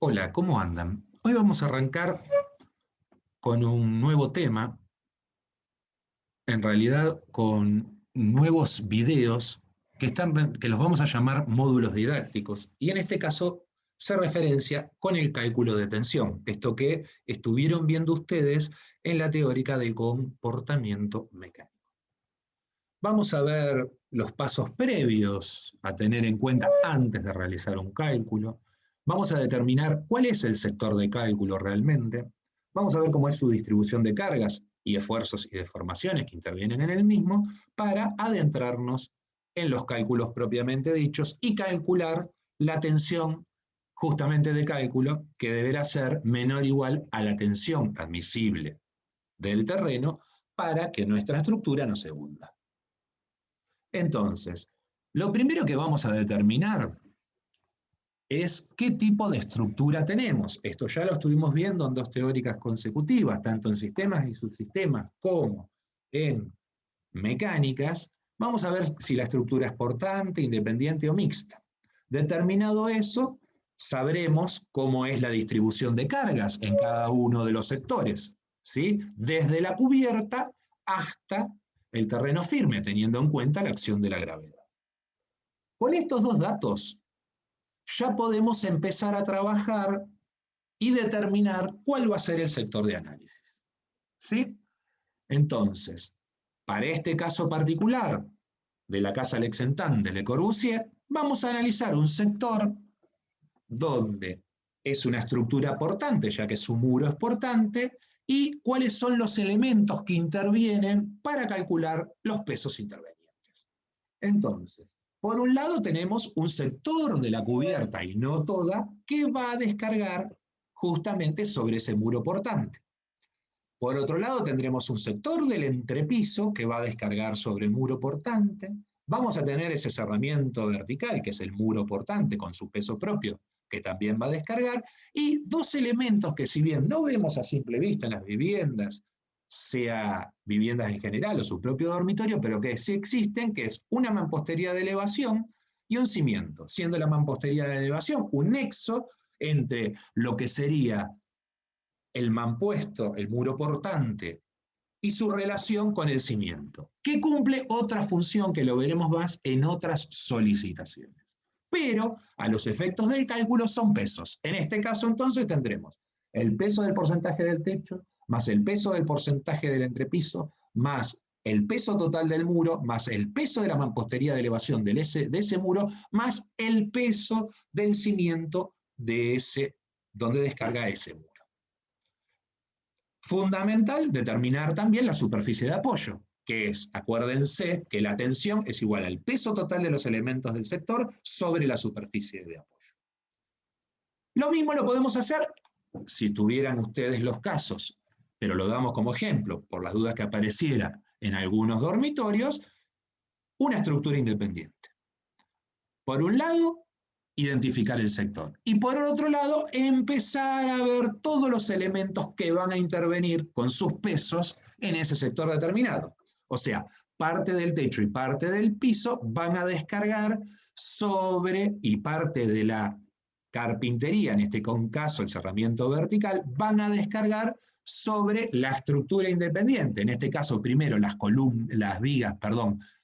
Hola, ¿cómo andan? Hoy vamos a arrancar con un nuevo tema, en realidad con nuevos videos que los vamos a llamar módulos didácticos, y en este caso se referencia con el cálculo de tensión, esto que estuvieron viendo ustedes en la teórica del comportamiento mecánico. Vamos a ver los pasos previos a tener en cuenta antes de realizar un cálculo. Vamos a determinar cuál es el sector de cálculo realmente. Vamos a ver cómo es su distribución de cargas y esfuerzos y deformaciones que intervienen en el mismo para adentrarnos en los cálculos propiamente dichos y calcular la tensión justamente de cálculo que deberá ser menor o igual a la tensión admisible del terreno para que nuestra estructura no se hunda. Entonces, lo primero que vamos a determinar es qué tipo de estructura tenemos. Esto ya lo estuvimos viendo en dos teóricas consecutivas, tanto en sistemas y subsistemas como en mecánicas. Vamos a ver si la estructura es portante, independiente o mixta. Determinado eso, sabremos cómo es la distribución de cargas en cada uno de los sectores, ¿sí? Desde la cubierta hasta el terreno firme, teniendo en cuenta la acción de la gravedad. Con estos dos datos ya podemos empezar a trabajar y determinar cuál va a ser el sector de análisis, ¿sí? Entonces, para este caso particular de la casa Lexenthal de Le Corbusier, vamos a analizar un sector donde es una estructura portante, ya que su muro es portante, y cuáles son los elementos que intervienen para calcular los pesos intervenientes. Entonces, por un lado tenemos un sector de la cubierta, y no toda, que va a descargar justamente sobre ese muro portante. Por otro lado tendremos un sector del entrepiso que va a descargar sobre el muro portante. Vamos a tener ese cerramiento vertical, que es el muro portante con su peso propio, que también va a descargar, y dos elementos que si bien no vemos a simple vista en las viviendas, sea viviendas en general o su propio dormitorio, pero que sí existen, que es una mampostería de elevación y un cimiento, siendo la mampostería de elevación un nexo entre lo que sería el mampuesto, el muro portante, y su relación con el cimiento, que cumple otra función que lo veremos más en otras solicitaciones. Pero a los efectos del cálculo son pesos. En este caso entonces tendremos el peso del porcentaje del techo, más el peso del porcentaje del entrepiso, más el peso total del muro, más el peso de la mampostería de elevación de ese muro, más el peso del cimiento de ese, donde descarga ese muro. Fundamental determinar también la superficie de apoyo, que es, acuérdense, que la tensión es igual al peso total de los elementos del sector sobre la superficie de apoyo. Lo mismo lo podemos hacer si tuvieran ustedes los casos, pero lo damos como ejemplo, por las dudas que apareciera en algunos dormitorios, una estructura independiente. Por un lado, identificar el sector. Y por otro lado, empezar a ver todos los elementos que van a intervenir con sus pesos en ese sector determinado. O sea, parte del techo y parte del piso van a descargar sobre, y parte de la carpintería, en este caso el cerramiento vertical, van a descargar sobre la estructura independiente. En este caso, primero las vigas,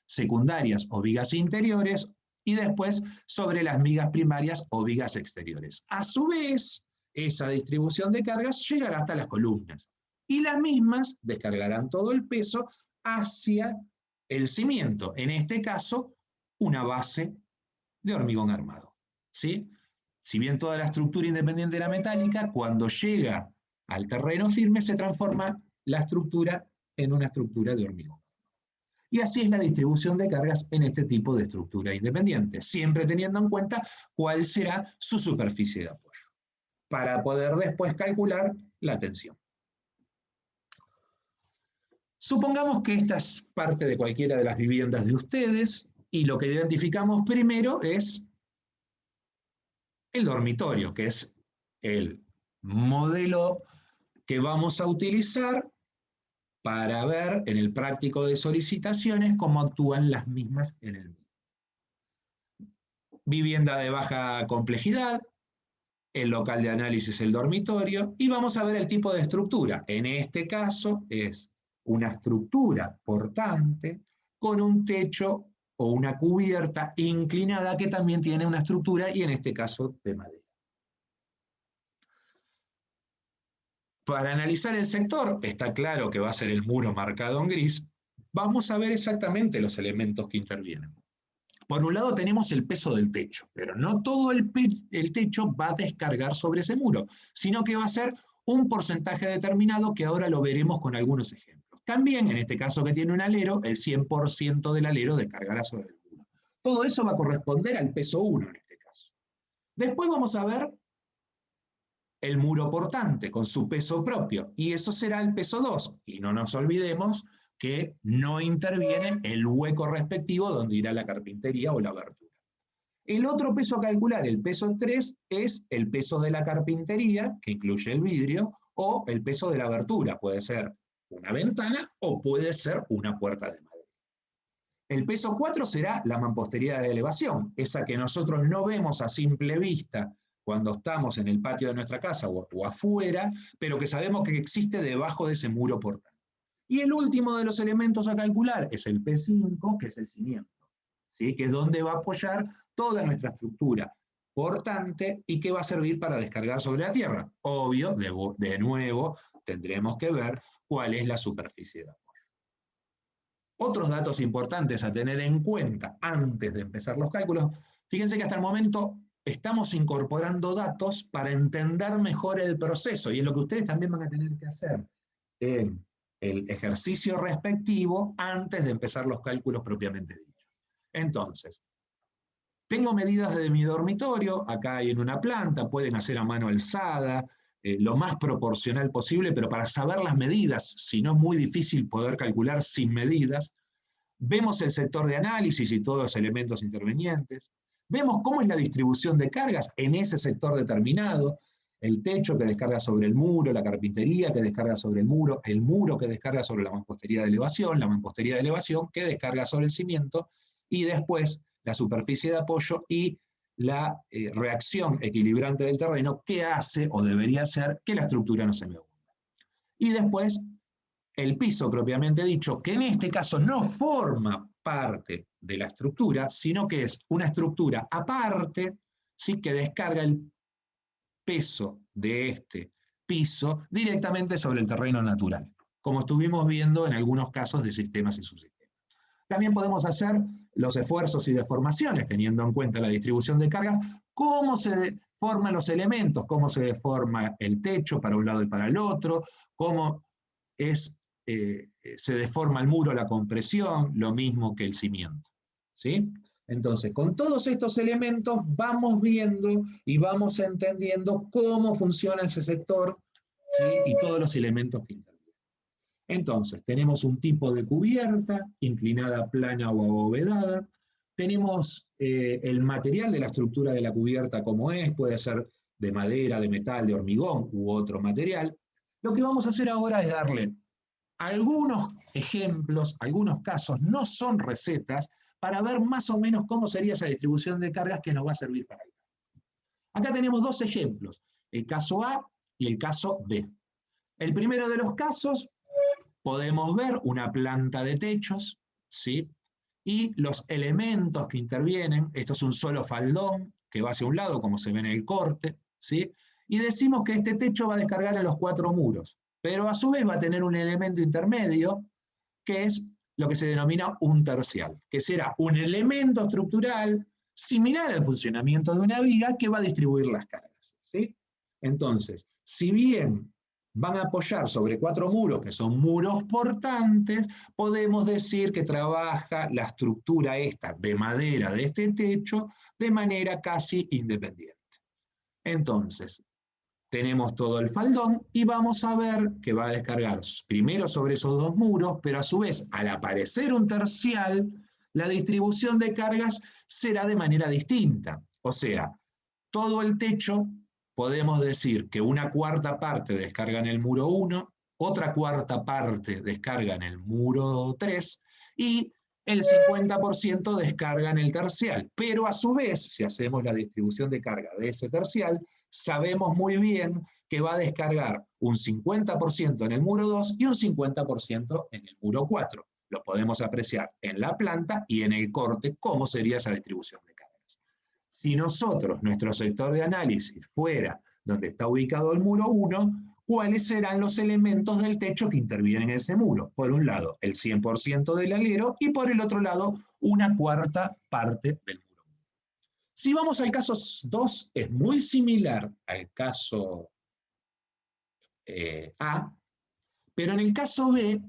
secundarias o vigas interiores, y después sobre las vigas primarias o vigas exteriores. A su vez, esa distribución de cargas llegará hasta las columnas, y las mismas descargarán todo el peso hacia el cimiento, en este caso, una base de hormigón armado, ¿sí? Si bien toda la estructura independiente era metálica, cuando llega al terreno firme se transforma la estructura en una estructura de hormigón. Y así es la distribución de cargas en este tipo de estructura independiente, siempre teniendo en cuenta cuál será su superficie de apoyo, para poder después calcular la tensión. Supongamos que esta es parte de cualquiera de las viviendas de ustedes, y lo que identificamos primero es el dormitorio, que es el modelo que vamos a utilizar para ver en el práctico de solicitaciones cómo actúan las mismas en el mismo. Vivienda de baja complejidad, el local de análisis el dormitorio, y vamos a ver el tipo de estructura. En este caso es una estructura portante con un techo o una cubierta inclinada que también tiene una estructura y en este caso de madera. Para analizar el sector, está claro que va a ser el muro marcado en gris, vamos a ver exactamente los elementos que intervienen. Por un lado tenemos el peso del techo, pero no todo el techo va a descargar sobre ese muro, sino que va a ser un porcentaje determinado que ahora lo veremos con algunos ejemplos. También, en este caso que tiene un alero, el 100% del alero descargará sobre el muro. Todo eso va a corresponder al peso 1 en este caso. Después vamos a ver el muro portante con su peso propio, y eso será el peso 2. Y no nos olvidemos que no interviene el hueco respectivo donde irá la carpintería o la abertura. El otro peso a calcular, el peso 3, es el peso de la carpintería, que incluye el vidrio, o el peso de la abertura. Puede ser una ventana o puede ser una puerta de madera. El peso 4 será la mampostería de elevación, esa que nosotros no vemos a simple vista cuando estamos en el patio de nuestra casa o afuera, pero que sabemos que existe debajo de ese muro portante. Y el último de los elementos a calcular es el P5, que es el cimiento, ¿sí? Que es donde va a apoyar toda nuestra estructura portante y que va a servir para descargar sobre la tierra. Obvio, de nuevo, tendremos que ver cuál es la superficie de apoyo. Otros datos importantes a tener en cuenta antes de empezar los cálculos, fíjense que hasta el momento estamos incorporando datos para entender mejor el proceso, y es lo que ustedes también van a tener que hacer en el ejercicio respectivo antes de empezar los cálculos propiamente dichos. Entonces, tengo medidas de mi dormitorio, acá hay en una planta, pueden hacer a mano alzada, lo más proporcional posible, pero para saber las medidas, si no es muy difícil poder calcular sin medidas. Vemos el sector de análisis y todos los elementos intervenientes. Vemos cómo es la distribución de cargas en ese sector determinado, el techo que descarga sobre el muro, la carpintería que descarga sobre el muro que descarga sobre la mampostería de elevación, la mampostería de elevación que descarga sobre el cimiento, y después la superficie de apoyo y la reacción equilibrante del terreno que hace o debería hacer que la estructura no se me hunda. Y después el piso propiamente dicho, que en este caso no forma parte de la estructura, sino que es una estructura aparte, ¿sí? Que descarga el peso de este piso directamente sobre el terreno natural, como estuvimos viendo en algunos casos de sistemas y subsistemas. También podemos hacer los esfuerzos y deformaciones, teniendo en cuenta la distribución de cargas, cómo se forman los elementos, cómo se deforma el techo para un lado y para el otro, cómo se deforma el muro, la compresión, lo mismo que el cimiento, ¿sí? Entonces, con todos estos elementos vamos viendo y vamos entendiendo cómo funciona ese sector, ¿sí? Y todos los elementos que intervienen. Entonces, tenemos un tipo de cubierta, inclinada, plana o abovedada. Tenemos el material de la estructura de la cubierta como es, puede ser de madera, de metal, de hormigón u otro material. Lo que vamos a hacer ahora es darle algunos ejemplos, algunos casos, no son recetas, para ver más o menos cómo sería esa distribución de cargas que nos va a servir para el cálculo. Acá tenemos dos ejemplos, el caso A y el caso B. El primero de los casos, podemos ver una planta de techos, ¿sí? Y los elementos que intervienen, esto es un solo faldón que va hacia un lado, como se ve en el corte, ¿sí? Y decimos que este techo va a descargar en los 4 muros, pero a su vez va a tener un elemento intermedio, que es lo que se denomina un tercial, que será un elemento estructural similar al funcionamiento de una viga que va a distribuir las cargas, ¿sí? Entonces, si bien van a apoyar sobre 4 muros, que son muros portantes, podemos decir que trabaja la estructura esta de madera de este techo de manera casi independiente. Entonces, tenemos todo el faldón y vamos a ver que va a descargar primero sobre esos 2 muros, pero a su vez, al aparecer un tercial, la distribución de cargas será de manera distinta. O sea, todo el techo, podemos decir que una cuarta parte descarga en el muro 1, otra cuarta parte descarga en el muro 3, y el 50% descarga en el tercial. Pero a su vez, si hacemos la distribución de carga de ese tercial, sabemos muy bien que va a descargar un 50% en el muro 2 y un 50% en el muro 4. Lo podemos apreciar en la planta y en el corte cómo sería esa distribución de cargas. Si nosotros, nuestro sector de análisis fuera donde está ubicado el muro 1, ¿cuáles serán los elementos del techo que intervienen en ese muro? Por un lado, el 100% del alero y por el otro lado, una cuarta parte del muro. Si vamos al caso 2, es muy similar al caso A, pero en el caso B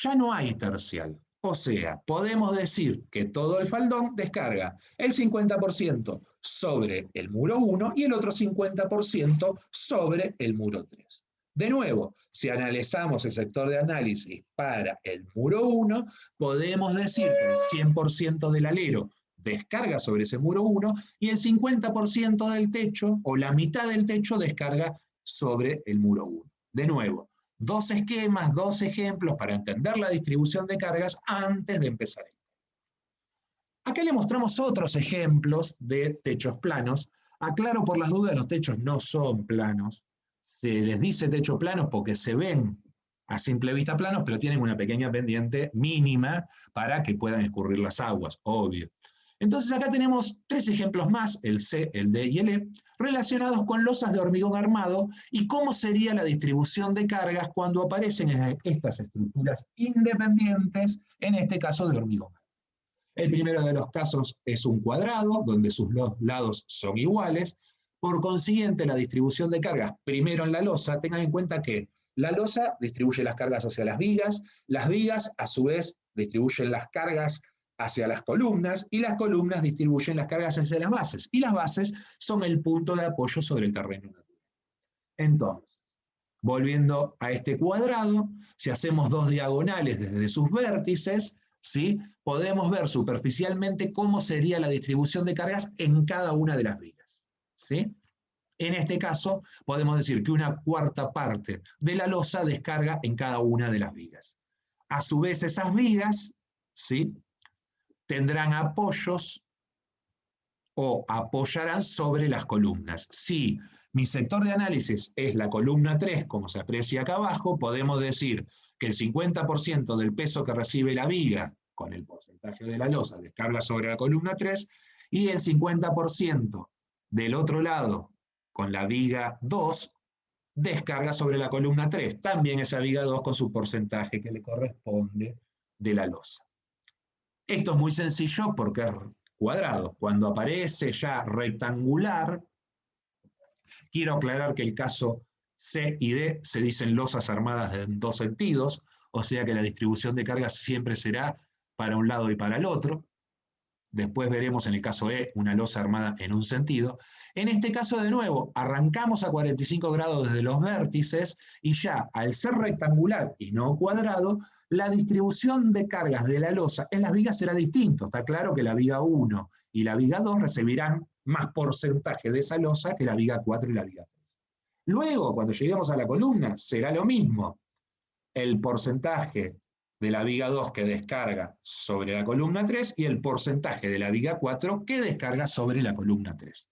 ya no hay tercial. O sea, podemos decir que todo el faldón descarga el 50% sobre el muro 1 y el otro 50% sobre el muro 3. De nuevo, si analizamos el sector de análisis para el muro 1, podemos decir que el 100% del alero descarga sobre ese muro 1 y el 50% del techo o la mitad del techo descarga sobre el muro 1. De nuevo, dos esquemas, dos ejemplos para entender la distribución de cargas antes de empezar. Acá le mostramos otros ejemplos de techos planos. Aclaro por las dudas, los techos no son planos. Se les dice techo planos porque se ven a simple vista planos, pero tienen una pequeña pendiente mínima para que puedan escurrir las aguas, obvio. Entonces acá tenemos tres ejemplos más, el C, el D y el E, relacionados con losas de hormigón armado y cómo sería la distribución de cargas cuando aparecen estas estructuras independientes, en este caso de hormigón. El primero de los casos es un cuadrado, donde sus lados son iguales. Por consiguiente, la distribución de cargas, primero en la losa, tengan en cuenta que la losa distribuye las cargas hacia las vigas a su vez distribuyen las cargas hacia las columnas y las columnas distribuyen las cargas hacia las bases y las bases son el punto de apoyo sobre el terreno natural. Entonces, volviendo a este cuadrado, si hacemos dos diagonales desde sus vértices, ¿sí? Podemos ver superficialmente cómo sería la distribución de cargas en cada una de las vigas, ¿sí? En este caso, podemos decir que una cuarta parte de la losa descarga en cada una de las vigas. A su vez, esas vigas, ¿sí?, tendrán apoyos o apoyarán sobre las columnas. Si mi sector de análisis es la columna 3, como se aprecia acá abajo, podemos decir que el 50% del peso que recibe la viga con el porcentaje de la losa descarga sobre la columna 3 y el 50% del otro lado con la viga 2 descarga sobre la columna 3. También esa viga 2 con su porcentaje que le corresponde de la losa. Esto es muy sencillo porque es cuadrado. Cuando aparece ya rectangular, quiero aclarar que el caso C y D se dicen losas armadas en dos sentidos, o sea que la distribución de cargas siempre será para un lado y para el otro. Después veremos en el caso E una losa armada en un sentido. En este caso, de nuevo, arrancamos a 45 grados desde los vértices y ya al ser rectangular y no cuadrado, la distribución de cargas de la losa en las vigas será distinto. Está claro que la viga 1 y la viga 2 recibirán más porcentaje de esa losa que la viga 4 y la viga 3. Luego, cuando lleguemos a la columna, será lo mismo. El porcentaje de la viga 2 que descarga sobre la columna 3 y el porcentaje de la viga 4 que descarga sobre la columna 3.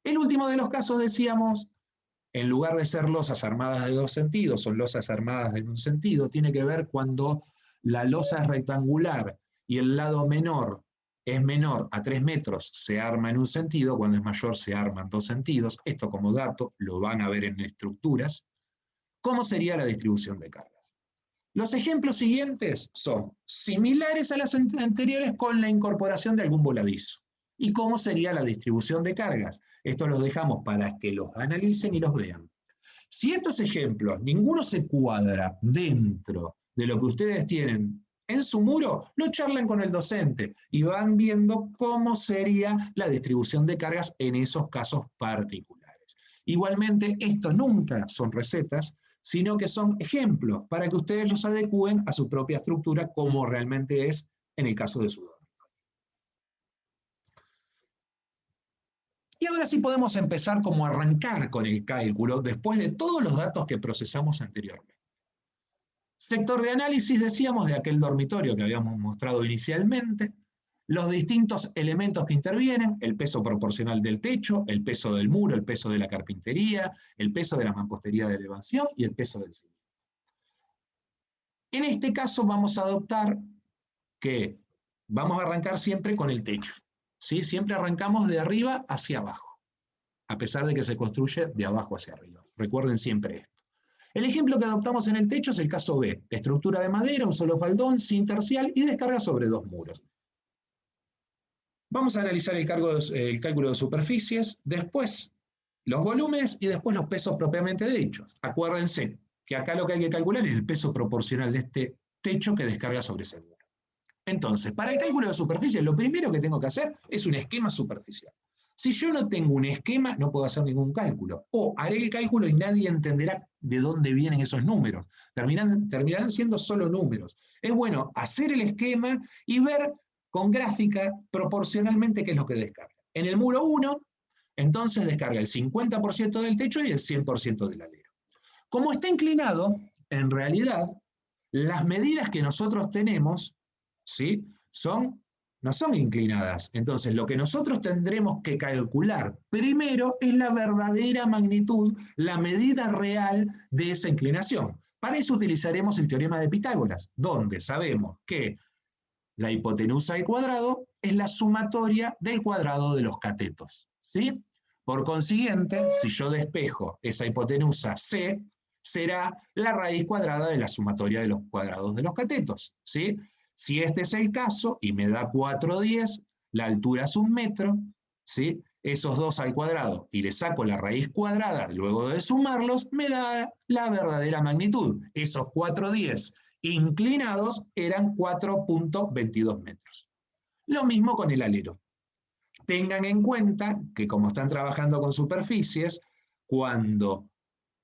El último de los casos, decíamos, en lugar de ser losas armadas de dos sentidos, son losas armadas en un sentido, tiene que ver cuando la losa es rectangular y el lado menor es menor a 3 metros, se arma en un sentido, cuando es mayor se arma en dos sentidos. Esto como dato lo van a ver en estructuras. ¿Cómo sería la distribución de cargas? Los ejemplos siguientes son similares a los anteriores con la incorporación de algún voladizo. ¿Y cómo sería la distribución de cargas? Esto los dejamos para que los analicen y los vean. Si estos ejemplos, ninguno se cuadra dentro de lo que ustedes tienen en su muro, lo charlan con el docente y van viendo cómo sería la distribución de cargas en esos casos particulares. Igualmente, estos nunca son recetas, sino que son ejemplos para que ustedes los adecúen a su propia estructura como realmente es en el caso de su dormitorio. Y ahora sí podemos empezar como a arrancar con el cálculo después de todos los datos que procesamos anteriormente. Sector de análisis, decíamos, de aquel dormitorio que habíamos mostrado inicialmente, los distintos elementos que intervienen, el peso proporcional del techo, el peso del muro, el peso de la carpintería, el peso de la mampostería de elevación y el peso del cimiento. En este caso vamos a adoptar que vamos a arrancar siempre con el techo, ¿sí? Siempre arrancamos de arriba hacia abajo, a pesar de que se construye de abajo hacia arriba. Recuerden siempre esto. El ejemplo que adoptamos en el techo es el caso B, estructura de madera, un solo faldón, sin tercial y descarga sobre 2 muros. Vamos a analizar el cálculo de superficies, después los volúmenes y después los pesos propiamente dichos. Acuérdense que acá lo que hay que calcular es el peso proporcional de este techo que descarga sobre ese muro. Entonces, para el cálculo de superficie, lo primero que tengo que hacer es un esquema superficial. Si yo no tengo un esquema, no puedo hacer ningún cálculo. O haré el cálculo y nadie entenderá de dónde vienen esos números. Terminarán siendo solo números. Es bueno hacer el esquema y ver con gráfica proporcionalmente qué es lo que descarga. En el muro 1, entonces descarga el 50% del techo y el 100% del alero. Como está inclinado, en realidad, las medidas que nosotros tenemos, ¿sí?, no son inclinadas. Entonces, lo que nosotros tendremos que calcular primero es la verdadera magnitud, la medida real de esa inclinación. Para eso utilizaremos el teorema de Pitágoras, donde sabemos que la hipotenusa al cuadrado es la sumatoria del cuadrado de los catetos, ¿sí? Por consiguiente, si yo despejo esa hipotenusa C, será la raíz cuadrada de la sumatoria de los cuadrados de los catetos, ¿sí? Si este es el caso y me da 4,10, la altura es 1 metro, ¿sí? Esos 2 al cuadrado y le saco la raíz cuadrada luego de sumarlos, me da la verdadera magnitud. Esos 4,10 inclinados eran 4,22 metros. Lo mismo con el alero. Tengan en cuenta que como están trabajando con superficies, cuando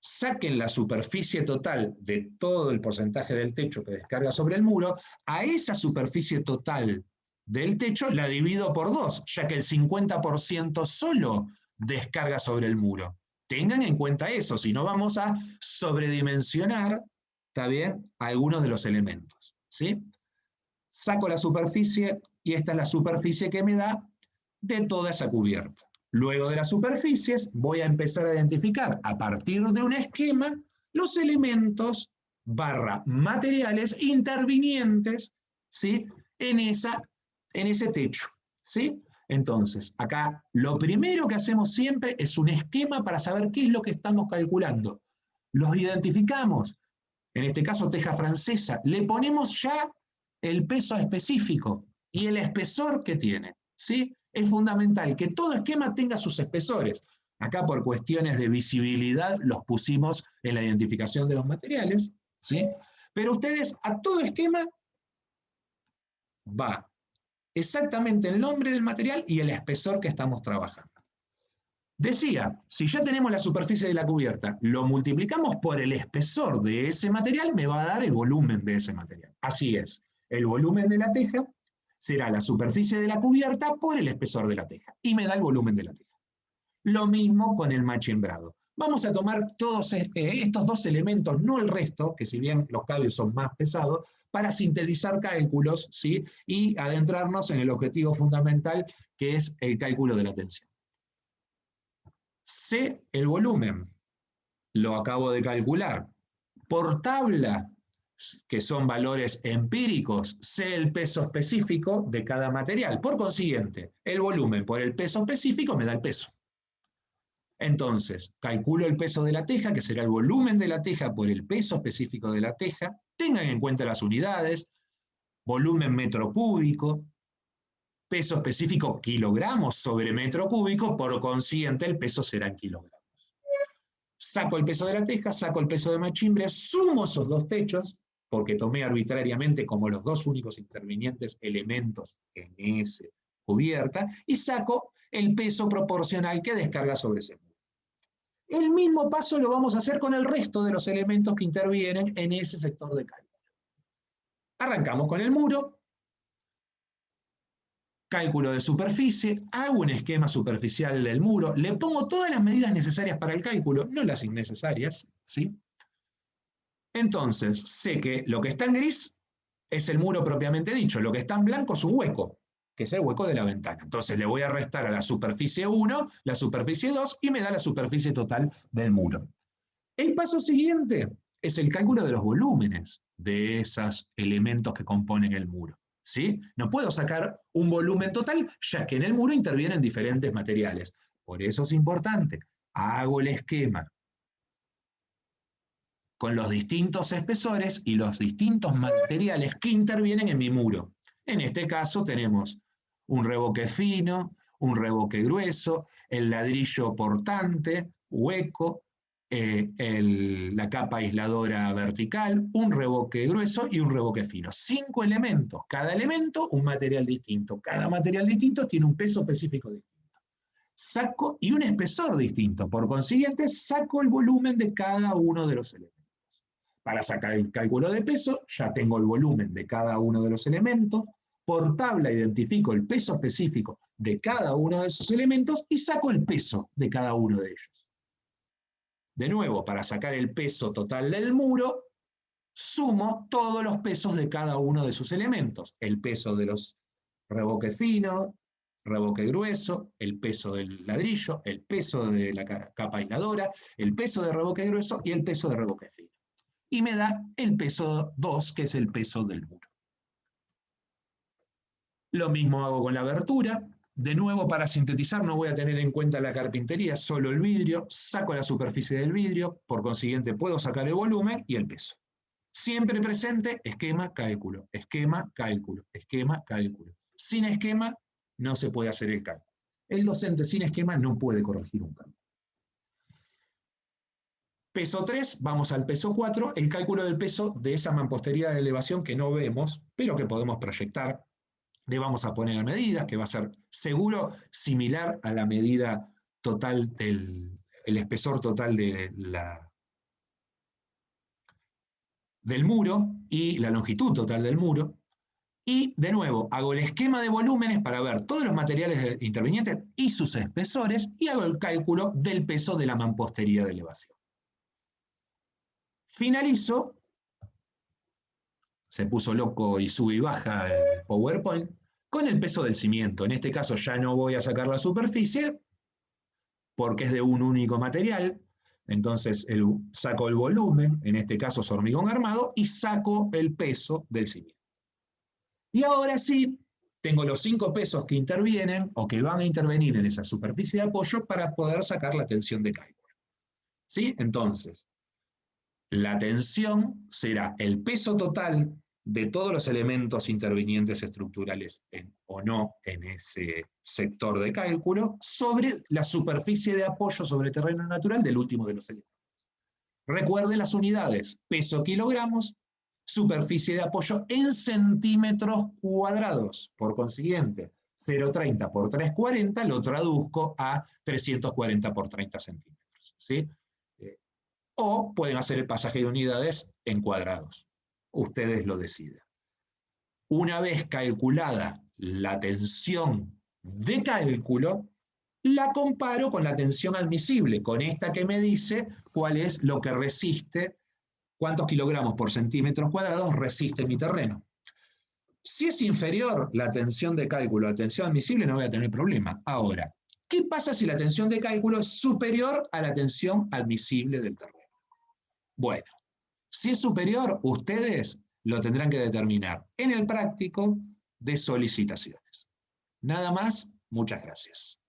saquen la superficie total de todo el porcentaje del techo que descarga sobre el muro, a esa superficie total del techo la divido por 2, ya que el 50% solo descarga sobre el muro. Tengan en cuenta eso, si no vamos a sobredimensionar, ¿está bien?, algunos de los elementos, ¿sí? Saco la superficie y esta es la superficie que me da de toda esa cubierta. Luego de las superficies voy a empezar a identificar a partir de un esquema los elementos / materiales intervinientes, ¿sí?, en ese techo, ¿sí? Entonces, acá lo primero que hacemos siempre es un esquema para saber qué es lo que estamos calculando. Los identificamos, en este caso teja francesa, le ponemos ya el peso específico y el espesor que tiene, ¿sí? Es fundamental que todo esquema tenga sus espesores. Acá por cuestiones de visibilidad los pusimos en la identificación de los materiales, ¿sí? Pero ustedes a todo esquema va exactamente el nombre del material y el espesor que estamos trabajando. Decía, si ya tenemos la superficie de la cubierta, lo multiplicamos por el espesor de ese material, me va a dar el volumen de ese material. Así es, el volumen de la teja será la superficie de la cubierta por el espesor de la teja, y me da el volumen de la teja. Lo mismo con el machimbrado. Vamos a tomar todos estos dos elementos, no el resto, que si bien los cables son más pesados, para sintetizar cálculos, ¿sí?, y adentrarnos en el objetivo fundamental, que es el cálculo de la tensión. Sé el volumen, lo acabo de calcular. Por tabla, que son valores empíricos, sé el peso específico de cada material. Por consiguiente, el volumen por el peso específico me da el peso. Entonces, calculo el peso de la teja, que será el volumen de la teja por el peso específico de la teja. Tengan en cuenta las unidades, volumen metro cúbico, peso específico kilogramos sobre metro cúbico, por consiguiente el peso será en kilogramos. Saco el peso de la teja, saco el peso de machimbre, sumo esos dos techos, porque tomé arbitrariamente como los dos únicos intervinientes elementos en esa cubierta, y saco el peso proporcional que descarga sobre ese muro. El mismo paso lo vamos a hacer con el resto de los elementos que intervienen en ese sector de cálculo. Arrancamos con el muro, cálculo de superficie, hago un esquema superficial del muro, le pongo todas las medidas necesarias para el cálculo, no las innecesarias, ¿sí? Entonces, sé que lo que está en gris es el muro propiamente dicho, lo que está en blanco es un hueco, que es el hueco de la ventana. Entonces le voy a restar a la superficie 1, la superficie 2, y me da la superficie total del muro. El paso siguiente es el cálculo de los volúmenes de esos elementos que componen el muro. ¿Sí? No puedo sacar un volumen total, ya que en el muro intervienen diferentes materiales. Por eso es importante. Hago el esquema con los distintos espesores y los distintos materiales que intervienen en mi muro. En este caso tenemos un revoque fino, un revoque grueso, el ladrillo portante, hueco, la capa aisladora vertical, un revoque grueso y un revoque fino. 5 elementos, cada elemento un material distinto. Cada material distinto tiene un peso específico distinto. Saco y un espesor distinto. Por consiguiente, saco el volumen de cada uno de los elementos. Para sacar el cálculo de peso, ya tengo el volumen de cada uno de los elementos. Por tabla identifico el peso específico de cada uno de esos elementos y saco el peso de cada uno de ellos. De nuevo, para sacar el peso total del muro, sumo todos los pesos de cada uno de sus elementos. El peso de los revoques finos, revoque grueso, el peso del ladrillo, el peso de la capa aisladora, el peso de revoque grueso y el peso de revoque fino. Y me da el peso 2, que es el peso del muro. Lo mismo hago con la abertura. De nuevo, para sintetizar, no voy a tener en cuenta la carpintería, solo el vidrio. Saco la superficie del vidrio, por consiguiente puedo sacar el volumen y el peso. Siempre presente, esquema, cálculo, esquema, cálculo, esquema, cálculo. Sin esquema no se puede hacer el cálculo. El docente sin esquema no puede corregir un cálculo. Peso 3, vamos al peso 4, el cálculo del peso de esa mampostería de elevación que no vemos, pero que podemos proyectar. Le vamos a poner medidas, que va a ser seguro similar a la medida total el espesor total del muro y la longitud total del muro. Y de nuevo, hago el esquema de volúmenes para ver todos los materiales intervinientes y sus espesores y hago el cálculo del peso de la mampostería de elevación. Finalizo, se puso loco y sube y baja el PowerPoint, con el peso del cimiento. En este caso ya no voy a sacar la superficie porque es de un único material. Entonces saco el volumen, en este caso es hormigón armado, y saco el peso del cimiento. Y ahora sí, tengo los 5 pesos que intervienen o que van a intervenir en esa superficie de apoyo para poder sacar la tensión de cálculo. ¿Sí? Entonces, la tensión será el peso total de todos los elementos intervinientes estructurales o no en ese sector de cálculo sobre la superficie de apoyo sobre terreno natural del último de los elementos. Recuerden las unidades, peso kilogramos, superficie de apoyo en centímetros cuadrados. Por consiguiente, 0,30 por 340 lo traduzco a 340 por 30 centímetros. ¿Sí? O pueden hacer el pasaje de unidades en cuadrados. Ustedes lo deciden. Una vez calculada la tensión de cálculo, la comparo con la tensión admisible, con esta que me dice cuál es lo que resiste, cuántos kilogramos por centímetros cuadrados resiste mi terreno. Si es inferior la tensión de cálculo a la tensión admisible, no voy a tener problema. Ahora, ¿qué pasa si la tensión de cálculo es superior a la tensión admisible del terreno? Bueno, si es superior, ustedes lo tendrán que determinar en el práctico de solicitaciones. Nada más, muchas gracias.